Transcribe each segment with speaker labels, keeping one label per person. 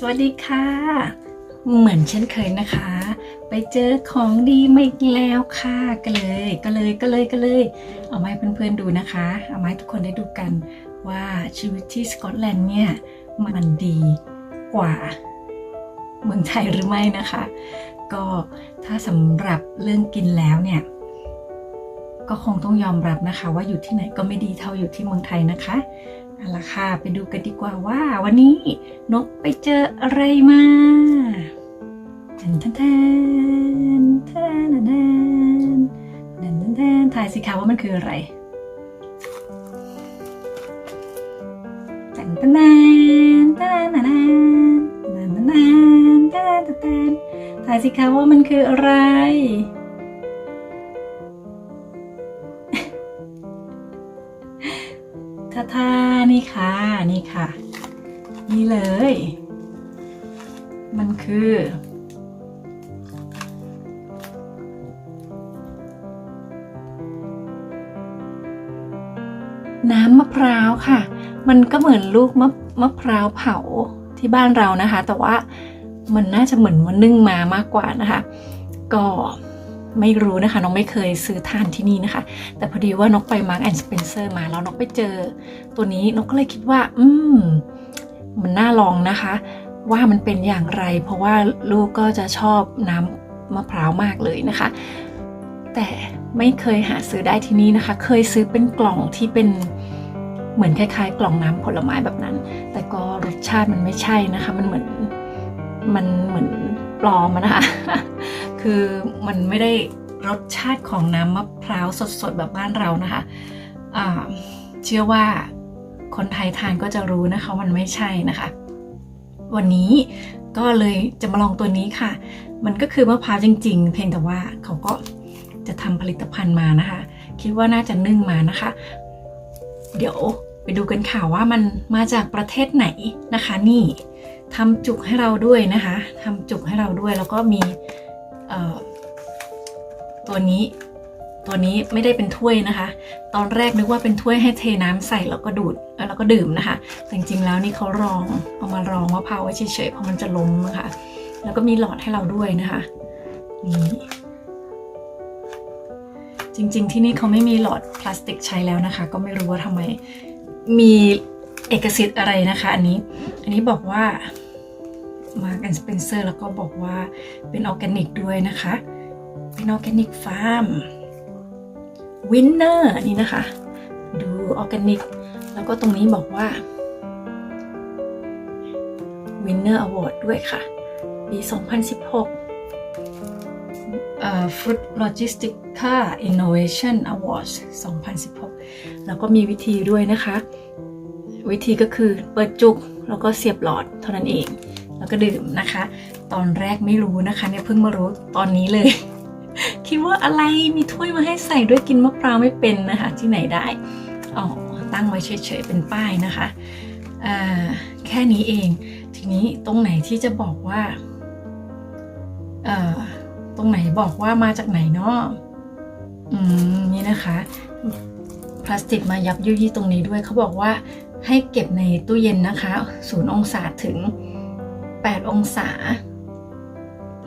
Speaker 1: สวัสดีค่ะเหมือนเช่นเคยนะคะไปเจอของดีมาอีกแล้วค่ะก็เลยเอามาให้เพื่อนๆดูนะคะเอามาให้ทุกคนได้ดูกันว่าชีวิตที่สกอตแลนด์เนี่ยมันดีกว่าเมืองไทยหรือไม่นะคะก็ถ้าสำหรับเรื่องกินแล้วเนี่ยก็คงต้องยอมรับนะคะว่าอยู่ที่ไหนก็ไม่ดีเท่าอยู่ที่เมืองไทยนะคะเอาล่ะค่ะไปดูกันดีกว่าว่าวันนี้นกไปเจออะไรมาแทนถ่ายสิคะว่ามันคืออะไรถ่ายสิคะว่ามันคืออะไรท่านี่ค่ะนี่เลยมันคือน้ำมะพร้าวค่ะมันก็เหมือนลูกมะพร้าวเผาที่บ้านเรานะคะแต่ว่ามันน่าจะเหมือนว่านึ่งมามากกว่านะคะก็ไม่รู้นะคะน้องไม่เคยซื้อทานที่นี่นะคะแต่พอดีว่านกไปมาร์กแอนด์สเปนเซอร์มาแล้วนกไปเจอตัวนี้นกก็เลยคิดว่ามันน่าลองนะคะว่ามันเป็นอย่างไรเพราะว่าลูกก็จะชอบน้ำมะพร้าวมากเลยนะคะแต่ไม่เคยหาซื้อได้ที่นี่นะคะเคยซื้อเป็นกล่องที่เป็นเหมือนคล้ายๆกล่องน้ำผลไม้แบบนั้นแต่ก็รสชาติมันไม่ใช่นะคะมันเหมือนปลอมนะคะ คือมันไม่ได้รสชาติของน้ำมะพร้าวสดๆแบบบ้านเรานะคะเชื่อว่าคนไทยทานก็จะรู้นะคะมันไม่ใช่นะคะวันนี้ก็เลยจะมาลองตัวนี้ค่ะมันก็คือมะพร้าวจริงๆเพียงแต่ว่าเขาก็จะทำผลิตภัณฑ์มานะคะคิดว่าน่าจะนึ่งมานะคะเดี๋ยวไปดูกันค่ะว่ามันมาจากประเทศไหนนะคะนี่ทำจุกให้เราด้วยนะคะทำจุกให้เราด้วยแล้วก็มีตัวนี้ไม่ได้เป็นถ้วยนะคะตอนแรกนึกว่าเป็นถ้วยให้เทน้ำใส่แล้วก็ดูดแล้วก็ดื่มนะคะแต่จริงๆแล้วนี่เขาเอามารองมะพร้าวไว้เฉยๆเพราะมันจะล้มนะคะแล้วก็มีหลอดให้เราด้วยนะคะนี่จริงๆที่นี่เขาไม่มีหลอดพลาสติกใช้แล้วนะคะก็ไม่รู้ว่าทำไมมีเอกสิทธิ์อะไรนะคะอันนี้บอกว่าMarks and Spencer แล้วก็บอกว่าเป็นออร์แกนิกด้วยนะคะเป็นออร์แกนิกฟาร์มวินเนอร์นี่นะคะดูออร์แกนิกแล้วก็ตรงนี้บอกว่าวินเนอร์อวอร์ดด้วยค่ะปี 2016Food Logistica Innovation Awards 2016แล้วก็มีวิธีด้วยนะคะวิธีก็คือเปิดจุกแล้วก็เสียบหลอดเท่านั้นเองแล้วก็ดื่มนะคะตอนแรกไม่รู้นะคะเนี่ยเพิ่งมารู้ตอนนี้เลย คิดว่าอะไรมีถ้วยมาให้ใส่ด้วยกินมะพร้าวไม่เป็นนะคะที่ไหนได้ตั้งไว้เฉยๆเป็นป้ายนะคะแค่นี้เองทีนี้ตรงไหนที่จะบอกว่าตรงไหนบอกว่ามาจากไหนเนาะนี่นะคะพลาสติกมายับยุยี่ตรงนี้ด้วยเขาบอกว่าให้เก็บในตู้เย็นนะคะ0 องศาถึง8 องศา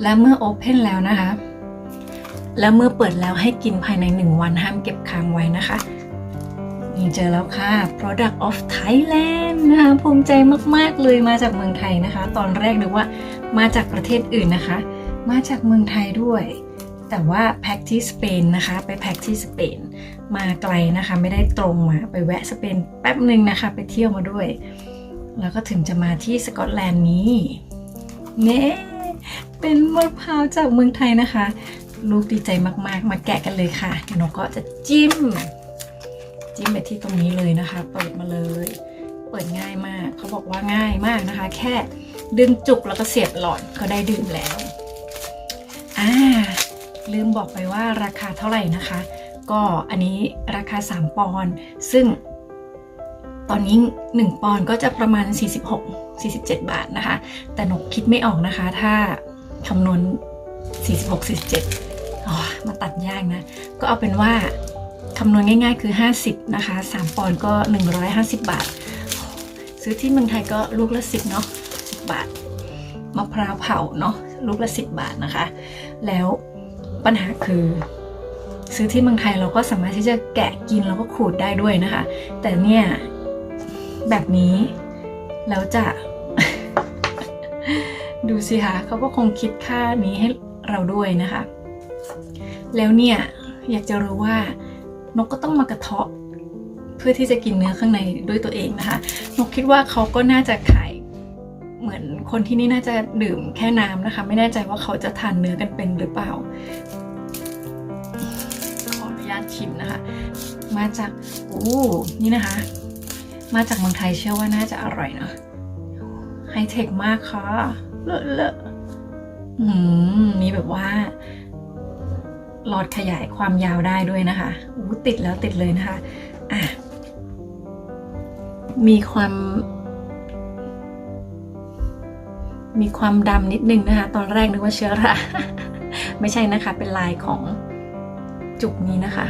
Speaker 1: และเมื่อโอเพนแล้วนะคะแล้วเมื่อเปิดแล้วให้กินภายใน1 วันห้ามเก็บค้างไว้นะคะนี่เจอแล้วค่ะ Product of Thailand นะคะภูมิใจมากๆเลยมาจากเมืองไทยนะคะตอนแรกนึกว่ามาจากประเทศอื่นนะคะมาจากเมืองไทยด้วยแต่ว่าแพ็คที่สเปนนะคะไปแพ็คที่สเปนมาไกลนะคะไม่ได้ตรงมาไปแวะสเปนแป๊บหนึ่งนะคะไปเที่ยวมาด้วยแล้วก็ถึงจะมาที่สกอตแลนด์นี้เนี่ยเป็นมะพร้าวจากเมืองไทยนะคะลูกดีใจมากๆมาแกะกันเลยค่ะเดี๋ยวนกก็จะจิ้มไปที่ตรงนี้เลยนะคะเปิดมาเลยเปิดง่ายมากเขาบอกว่าง่ายมากนะคะแค่ดึงจุกแล้วก็เสียบหลอดก็ได้ดื่มแล้วลืมบอกไปว่าราคาเท่าไหร่นะคะก็อันนี้ราคา3 ปอนด์ซึ่งตอนนี้1 ปอนด์ก็จะประมาณ47 บาทนะคะแต่นกคิดไม่ออกนะคะถ้าคำนวณ47มาตัดยากนะก็เอาเป็นว่าคำนวณง่ายๆคือ50นะคะ3 ปอนด์ก็150 บาทซื้อที่เมืองไทยก็ลูกละ10เนาะ10 บาท มะพร้าวเผาเนาะลูกละ10 บาทนะคะแล้วปัญหาคือซื้อที่เมืองไทยเราก็สามารถที่จะแกะกินแล้วก็ขูดได้ด้วยนะคะแต่เนี่ยแบบนี้แล้วจะ ดูสิคะเขาก็คงคิดค่านี้ให้เราด้วยนะคะแล้วเนี่ยอยากจะรู้ว่านกก็ต้องมากระเทาะเพื่อที่จะกินเนื้อข้างในด้วยตัวเองนะคะนกคิดว่าเขาก็น่าจะขายเหมือนคนที่นี่น่าจะดื่มแค่น้ำนะคะไม่แน่ใจว่าเขาจะทานเนื้อกันเป็นหรือเปล่าขออนุญาตชิมนะคะมาจากนี่นะคะมาจากเมืองไทยเชื่อว่าน่าจะอร่อยเนาะไฮเทคมากค่ะเลอะมีแบบว่าหลอดขยายความยาวได้ด้วยนะคะติดแล้วติดเลยนะคะมีความดำนิดนึงนะคะตอนแรกนึกว่าเชื้อรา ไม่ใช่นะคะเป็นลายของจุกนี้นะคะ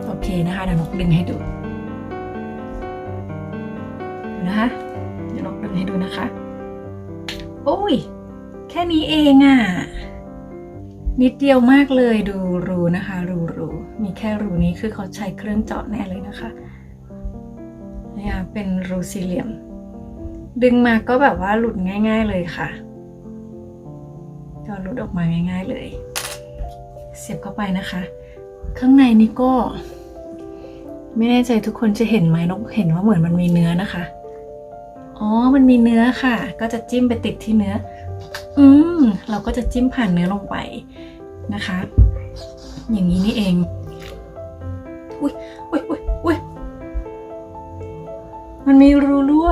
Speaker 1: โอเคนะคะเดี๋ยวนกดึงให้ดูนะคะเดี๋ยวนกดึงให้ดูนะคะโอ้ยแค่นี้เองอ่ะนิดเดียวมากเลยดูรูนะคะรูมีแค่รูนี้คือเขาใช้เครื่องเจาะแน่เลยนะคะนี่ค่ะเป็นรูสี่เหลี่ยมดึงมาก็แบบว่าหลุดง่ายๆเลยค่ะก็หลุดออกมาง่ายๆเลยเสียบเข้าไปนะคะข้างในนี้ก็ไม่แน่ใจทุกคนจะเห็นไหมนกเห็นว่าเหมือนมันมีเนื้อนะคะอ๋อมันมีเนื้อค่ะก็จะจิ้มไปติดที่เนื้อเราก็จะจิ้มผ่านเนื้อลงไปนะคะอย่างนี้นี่เองอุ้ยมันมีรูรั่ว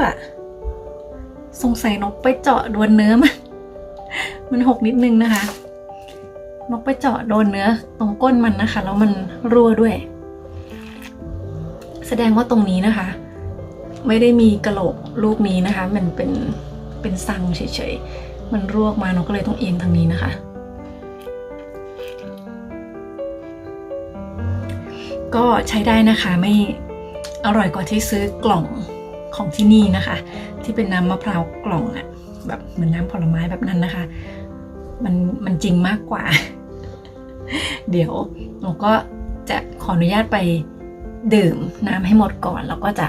Speaker 1: สงสัยนกไปเจาะโดนเนื้อมันหกนิดนึงนะคะนกไปเจาะโดนเนื้อตรงก้นมันนะคะแล้วมันรั่วด้วยแสดงว่าตรงนี้นะคะไม่ได้มีกระโหลกลูกนี้นะคะมันเป็นซังเฉยๆมันรั่วมานกก็เลยต้องเอียงทางนี้นะคะก็ใช้ได้นะคะไม่อร่อยกว่าที่ซื้อกล่องของที่นี่นะคะที่เป็นน้ำมะพร้าวกล่องอะแบบเหมือนน้ำผลไม้แบบนั้นนะคะมันจริงมากกว่า เดี๋ยวหนูก็จะขออนุญาตไปดื่มน้ำให้หมดก่อนแล้วก็จะ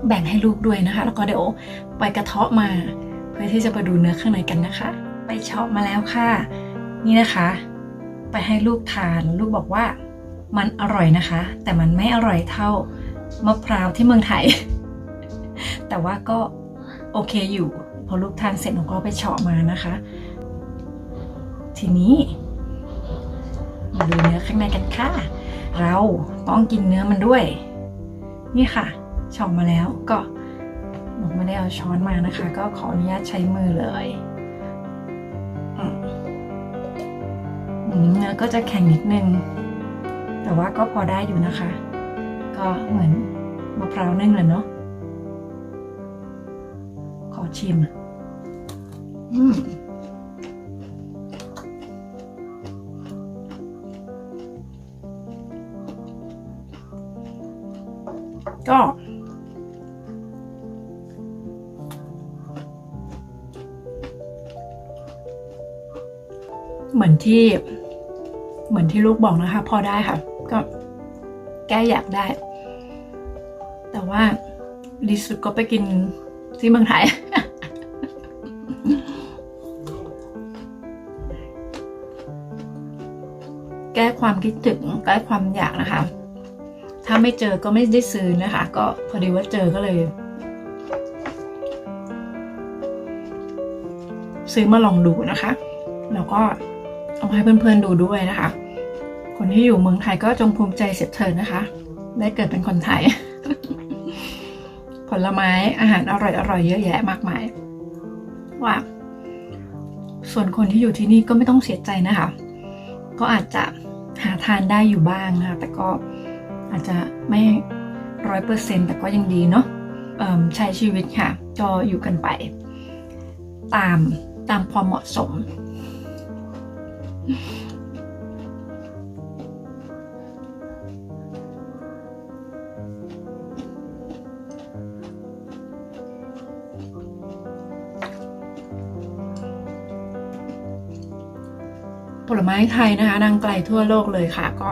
Speaker 1: แบ่งให้ลูกด้วยนะคะแล้วก็เดี๋ยวไปกระเทาะมาเพื่อที่จะไปดูเนื้อข้างในกันนะคะไปเฉาะมาแล้วค่ะนี่นะคะไปให้ลูกทานลูกบอกว่ามันอร่อยนะคะแต่มันไม่อร่อยเท่ามะพร้าวที่เมืองไทย แต่ว่าก็โอเคอยู่พอลูกทานเสร็จหนูก็ไปเฉาะมานะคะทีนี้มาดูเนื้อข้างในกันค่ะเราต้องกินเนื้อมันด้วยนี่ค่ะเฉาะมาแล้วก็หนูไม่ได้เอาช้อนมานะคะก็ขออนุญาตใช้มือเลยเนื้อก็จะแข็งนิดนึงแต่ว่าก็พอได้อยู่นะคะก็เหมือนมะพร้าวนึ่งเลยเนาะขอชิมก็เหมือนที่ลูกบอกนะคะพอได้ค่ะก็แก้อยากได้แต่ว่าดีสุดก็ไปกินที่เมืองไทย แก้ความคิดถึงแก้ความอยากนะคะถ้าไม่เจอก็ไม่ได้ซื้อนะคะก็พอดีว่าเจอก็เลยซื้อมาลองดูนะคะแล้วก็เอาให้เพื่อนๆดูด้วยนะคะคนที่อยู่เมืองไทยก็จงภูมิใจเสียเถิดนะคะได้เกิดเป็นคนไทย ผลไม้อาหารอร่อยๆเยอะแยะมากมายว่าส่วนคนที่อยู่ที่นี่ก็ไม่ต้องเสียใจนะคะก็อาจจะหาทานได้อยู่บ้างนะคะแต่ก็อาจจะไม่100%แต่ก็ยังดีเนาะใช้ชีวิตค่ะก็อยู่กันไปตามความเหมาะสม ผลไม้ไทยนะคะดังไกลทั่วโลกเลยค่ะก็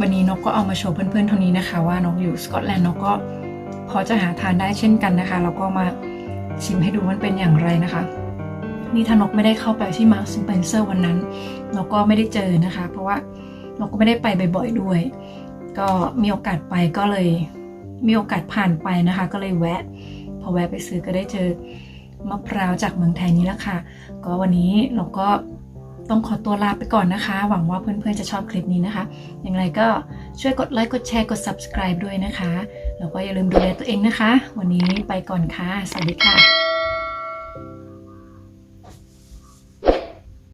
Speaker 1: วันนี้นกก็เอามาโชว์เพื่อนๆเท่านี้นะคะว่านกอยู่สกอตแลนด์นกก็พอจะหาทานได้เช่นกันนะคะแล้วก็มาชิมให้ดูมันเป็นอย่างไรนะคะนี่ถ้านกไม่ได้เข้าไปที่มาร์คสเปนเซอร์วันนั้นนกก็ไม่ได้เจอนะคะเพราะว่านกก็ไม่ได้ไปบ่อยๆด้วยก็มีโอกาสไปก็เลยมีโอกาสผ่านไปนะคะก็เลยแวะพอแวะไปซื้อก็ได้เจอมะพร้าวจากเมืองไทยนี้แล้วค่ะก็วันนี้เราก็ต้องขอตัวลาไปก่อนนะคะหวังว่าเพื่อนๆจะชอบคลิปนี้นะคะอย่างไรก็ช่วยกดไลค์กดแชร์กด subscribe ด้วยนะคะแล้วก็อย่าลืมดูแลตัวเองนะคะวันนี้ไปก่อนค่ะสวัสดีค่ะ